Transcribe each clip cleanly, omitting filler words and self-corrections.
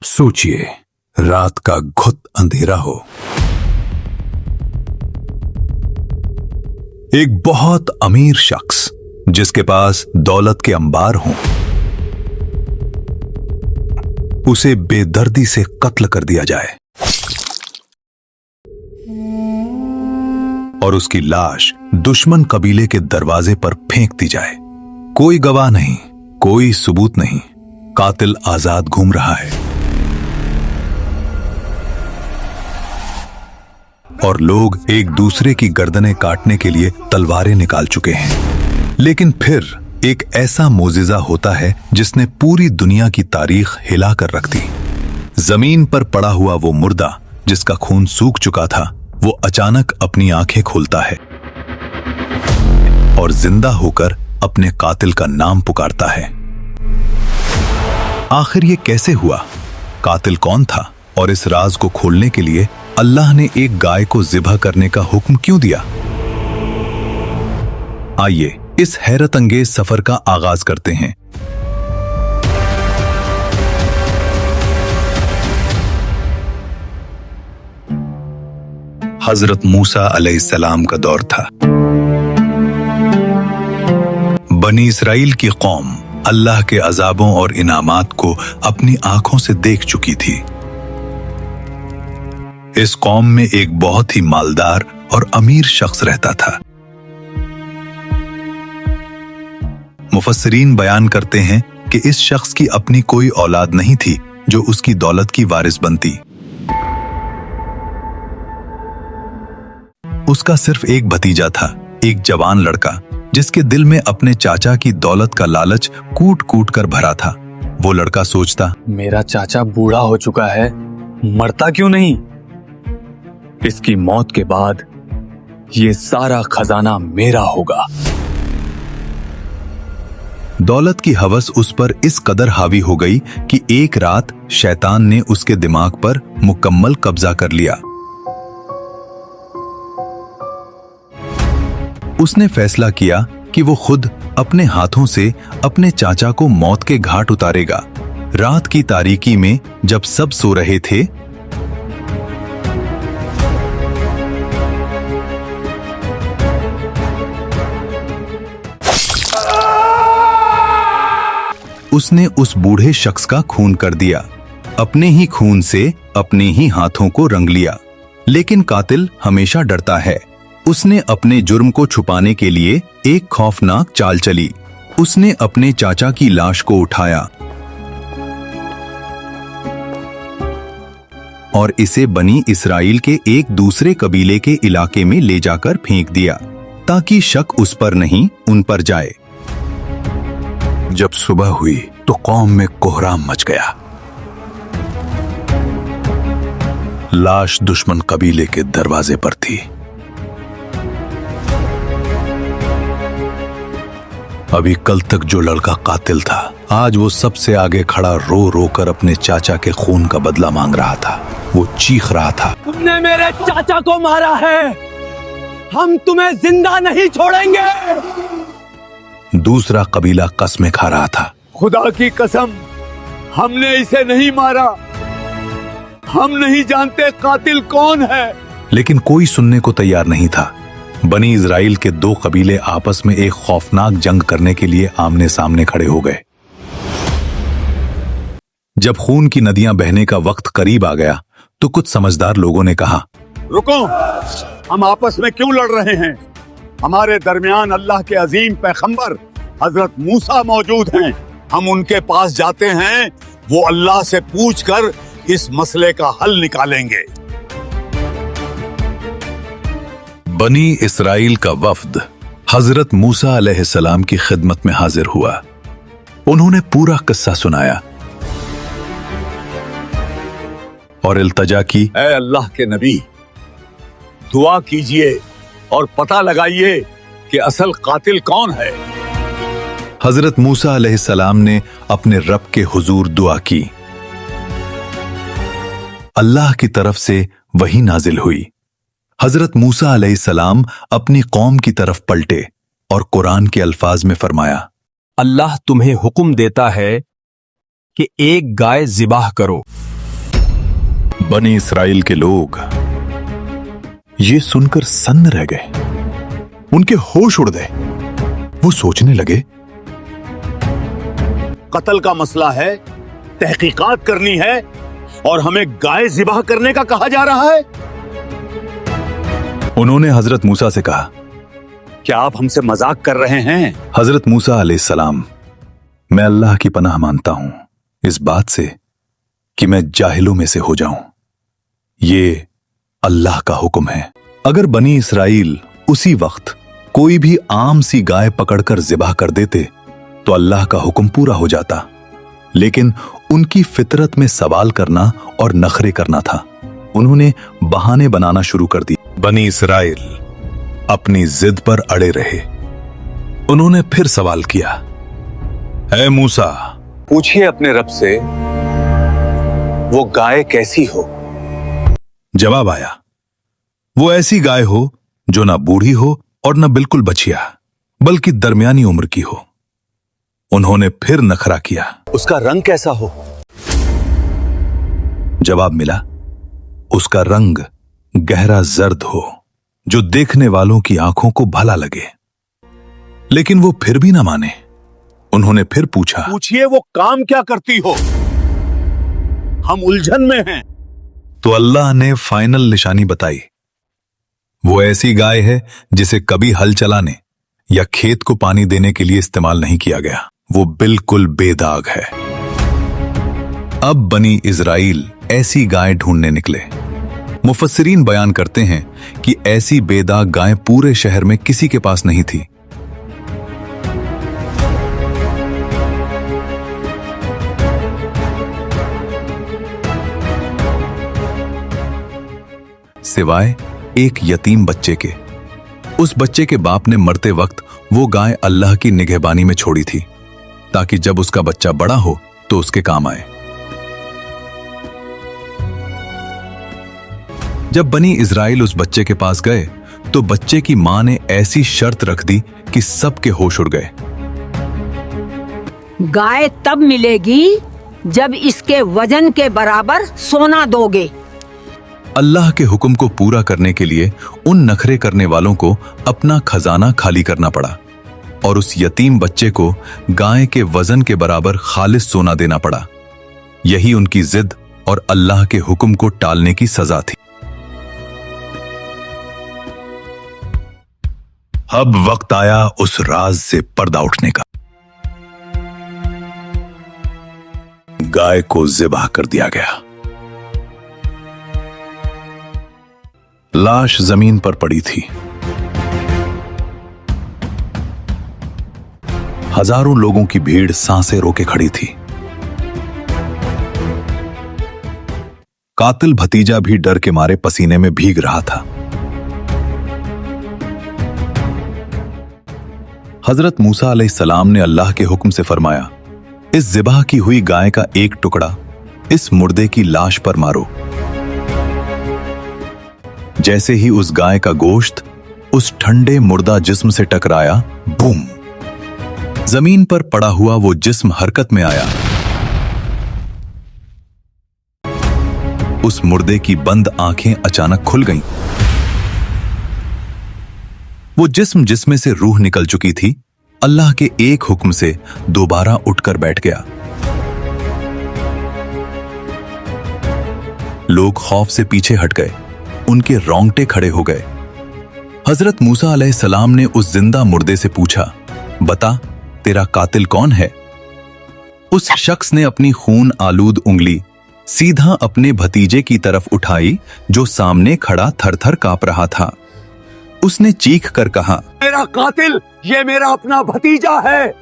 सोचिए, रात का घुत अंधेरा हो, एक बहुत अमीर शख्स जिसके पास दौलत के अंबार हों, उसे बेदर्दी से कत्ल कर दिया जाए और उसकी लाश दुश्मन कबीले के दरवाजे पर फेंक दी जाए। कोई गवाह नहीं, कोई सबूत नहीं, कातिल आजाद घूम रहा है और लोग एक दूसरे की गर्दनें काटने के लिए तलवारें निकाल चुके हैं। लेकिन फिर एक ऐसा मोजिजा होता है जिसने पूरी दुनिया की तारीख हिला कर रख दी। जमीन पर पड़ा हुआ वो मुर्दा जिसका खून सूख चुका था, वो अचानक अपनी आंखें खोलता है और जिंदा होकर अपने कातिल का नाम पुकारता है। आखिर ये कैसे हुआ? कातिल कौन था? और इस राज को खोलने के लिए अल्लाह ने एक गाय को ज़िबह करने का हुक्म क्यों दिया? आइए इस हैरत अंगेज सफर का आगाज करते हैं। हजरत मूसा अलैहिस्सलाम का दौर था। बनी इसराइल की कौम अल्लाह के अजाबों और इनामात को अपनी आंखों से देख चुकी थी। इस कौम में एक बहुत ही मालदार और अमीर शख्स रहता था। मुफस्सिरीन बयान करते हैं कि इस शख्स की अपनी कोई औलाद नहीं थी जो उसकी दौलत की वारिस बनती। उसका सिर्फ एक भतीजा था, एक जवान लड़का जिसके दिल में अपने चाचा की दौलत का लालच कूट कूट कर भरा था। वो लड़का सोचता, मेरा चाचा बूढ़ा हो चुका है, मरता क्यों नहीं? इसकी मौत के बाद ये सारा खजाना मेरा होगा। दौलत की हवस उस पर इस कदर हावी हो गई कि एक रात शैतान ने उसके दिमाग पर मुकम्मल कब्जा कर लिया। उसने फैसला किया कि वो खुद अपने हाथों से अपने चाचा को मौत के घाट उतारेगा। रात की तारीकी में जब सब सो रहे थे, उसने उस बूढ़े शख्स का खून कर दिया। अपने ही खून से अपने ही हाथों को रंग लिया। लेकिन कातिल हमेशा डरता है। उसने अपने जुर्म को छुपाने के लिए एक खौफनाक चाल चली। उसने अपने चाचा की लाश को उठाया और इसे बनी इसराइल के एक दूसरे कबीले के इलाके में ले जाकर फेंक दिया ताकि शक उस पर नहीं उन पर जाए। जब सुबह हुई तो कौम में कोहराम मच गया। लाश दुश्मन कबीले के दरवाजे पर थी। अभी कल तक जो लड़का कातिल था, आज वो सबसे आगे खड़ा रो रो कर अपने चाचा के खून का बदला मांग रहा था। वो चीख रहा था, तुमने मेरे चाचा को मारा है, हम तुम्हें जिंदा नहीं छोड़ेंगे। दूसरा कबीला कसमें खा रहा था, खुदा की कसम, हमने इसे नहीं मारा, हम नहीं जानते कातिल कौन है। लेकिन कोई सुनने को तैयार नहीं था। बनी इजराइल के दो कबीले आपस में एक खौफनाक जंग करने के लिए आमने सामने खड़े हो गए। जब खून की नदियां बहने का वक्त करीब आ गया तो कुछ समझदार लोगों ने कहा, रुको, हम आपस में क्यों लड़ रहे हैं? हमारे दरमियान अल्लाह के अजीम पैगंबर हजरत मूसा मौजूद हैं। हम उनके पास जाते हैं, वो अल्लाह से पूछकर इस मसले का हल निकालेंगे। बनी इसराइल का वफ्द हजरत मूसा अलैहिस्सलाम की खिदमत में हाजिर हुआ। उन्होंने पूरा किस्सा सुनाया और इल्तजा की, ऐ अल्लाह के नबी, दुआ कीजिए और पता लगाइए कि असल कातिल कौन है। हजरत मूसा अलैहिस्सलाम ने अपने रब के हुजूर दुआ की। अल्लाह की तरफ से वही नाजिल हुई। हजरत मूसा अलैहिस्सलाम अपनी कौम की तरफ पलटे और कुरान के अल्फाज में फरमाया, अल्लाह तुम्हें हुक्म देता है कि एक गाय ज़िबाह करो। बनी इसराइल के लोग ये सुनकर सन्न रह गए। उनके होश उड़ गए। वो सोचने लगे, कत्ल का मसला है, तहकीकात करनी है और हमें गाय ज़िबह करने का कहा जा रहा है। उन्होंने हजरत मूसा से कहा, क्या आप हमसे मजाक कर रहे हैं? हजरत मूसा अलैहिस्सलाम, मैं अल्लाह की पनाह मानता हूं इस बात से कि मैं जाहिलों में से हो जाऊं। ये अल्लाह का हुक्म है। अगर बनी इसराइल उसी वक्त कोई भी आम सी गाय पकड़कर ज़िबह कर देते तो अल्लाह का हुक्म पूरा हो जाता, लेकिन उनकी फितरत में सवाल करना और नखरे करना था। उन्होंने बहाने बनाना शुरू कर दिए। बनी इसराइल अपनी जिद पर अड़े रहे। उन्होंने फिर सवाल किया, ऐ मूसा, पूछिए अपने रब से वो गाय कैसी हो। जवाब आया, वो ऐसी गाय हो जो ना बूढ़ी हो और ना बिल्कुल बछिया, बल्कि दरमियानी उम्र की हो। उन्होंने फिर नखरा किया, उसका रंग कैसा हो। जवाब मिला, उसका रंग गहरा जर्द हो जो देखने वालों की आंखों को भला लगे। लेकिन वो फिर भी ना माने। उन्होंने फिर पूछा, पूछिए वो काम क्या करती हो, हम उलझन में हैं। तो अल्लाह ने फाइनल निशानी बताई। वो ऐसी गाय है जिसे कभी हल चलाने या खेत को पानी देने के लिए इस्तेमाल नहीं किया गया। वो बिल्कुल बेदाग है। अब बनी इजराइल ऐसी गाय ढूंढने निकले। मुफस्सिरीन बयान करते हैं कि ऐसी बेदाग गाय पूरे शहर में किसी के पास नहीं थी। सिवाय एक यतीम बच्चे के। उस बच्चे के बाप ने मरते वक्त वो गाय अल्लाह की निगहबानी में छोड़ी थी, ताकि जब उसका बच्चा बड़ा हो तो उसके काम आए। जब बनी इजराइल उस बच्चे के पास गए तो बच्चे की मां ने ऐसी शर्त रख दी कि सबके होश उड़ गए। गाय तब मिलेगी जब इसके वजन के बराबर सोना दोगे। अल्लाह के हुक्म को पूरा करने के लिए उन नखरे करने वालों को अपना खजाना खाली करना पड़ा और उस यतीम बच्चे को गाय के वजन के बराबर खालिस सोना देना पड़ा। यही उनकी जिद और अल्लाह के हुक्म को टालने की सजा थी। अब वक्त आया उस राज से पर्दा उठने का। गाय को ज़िबह कर दिया गया। लाश जमीन पर पड़ी थी। हजारों लोगों की भीड़ सांसें रोके खड़ी थी। कातिल भतीजा भी डर के मारे पसीने में भीग रहा था। हजरत मूसा अलैहिस्सलाम ने अल्लाह के हुक्म से फरमाया, इस ज़िबह की हुई गाय का एक टुकड़ा इस मुर्दे की लाश पर मारो। जैसे ही उस गाय का गोश्त उस ठंडे मुर्दा जिस्म से टकराया, बूम, जमीन पर पड़ा हुआ वो जिस्म हरकत में आया। उस मुर्दे की बंद आंखें अचानक खुल गईं। वो जिस्म जिसमें से रूह निकल चुकी थी, अल्लाह के एक हुक्म से दोबारा उठकर बैठ गया। लोग खौफ से पीछे हट गए। उनके रोंगटे खड़े हो गए। हजरत मूसा अलैहिस्सलाम ने उस जिंदा मुर्दे से पूछा, बता तेरा कातिल कौन है? उस शख्स ने अपनी खून आलूद उंगली सीधा अपने भतीजे की तरफ उठाई जो सामने खड़ा थर-थर कांप रहा था। उसने चीख कर कहा, मेरा कातिल ये मेरा अपना भतीजा है।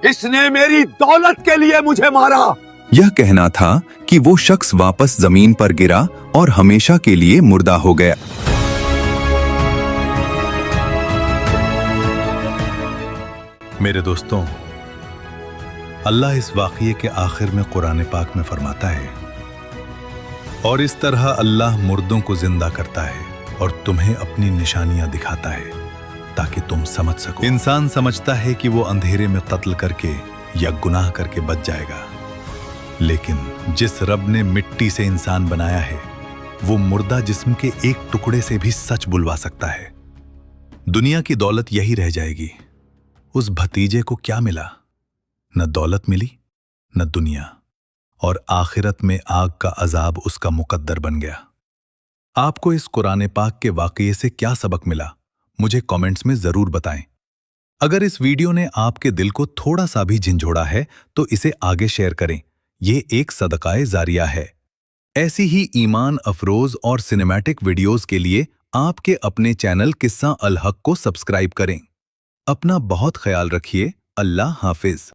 इसने मेरी दौलत के लिए मुझे मारा। यह कहना था कि वो शख्स वापस जमीन पर गिरा और हमेशा के लिए मुर्दा हो गया। मेरे दोस्तों, अल्लाह इस वाक़ये के आखिर में कुरान पाक में फरमाता है, और इस तरह अल्लाह मुर्दों को जिंदा करता है और तुम्हें अपनी निशानियां दिखाता है ताकि तुम समझ सको। इंसान समझता है कि वो अंधेरे में कत्ल करके या गुनाह करके बच जाएगा, लेकिन जिस रब ने मिट्टी से इंसान बनाया है वो मुर्दा जिस्म के एक टुकड़े से भी सच बुलवा सकता है। दुनिया की दौलत यही रह जाएगी। उस भतीजे को क्या मिला? न दौलत मिली न दुनिया, और आखिरत में आग का अजाब उसका मुकद्दर बन गया। आपको इस कुरान पाक के वाकये से क्या सबक मिला, मुझे कमेंट्स में जरूर बताएं। अगर इस वीडियो ने आपके दिल को थोड़ा सा भी झंझोड़ा है तो इसे आगे शेयर करें। ये एक सदकाए जारिया है। ऐसी ही ईमान अफरोज और सिनेमैटिक वीडियोस के लिए आपके अपने चैनल किस्सा अल हक को सब्सक्राइब करें। अपना बहुत ख्याल रखिए। अल्लाह हाफिज।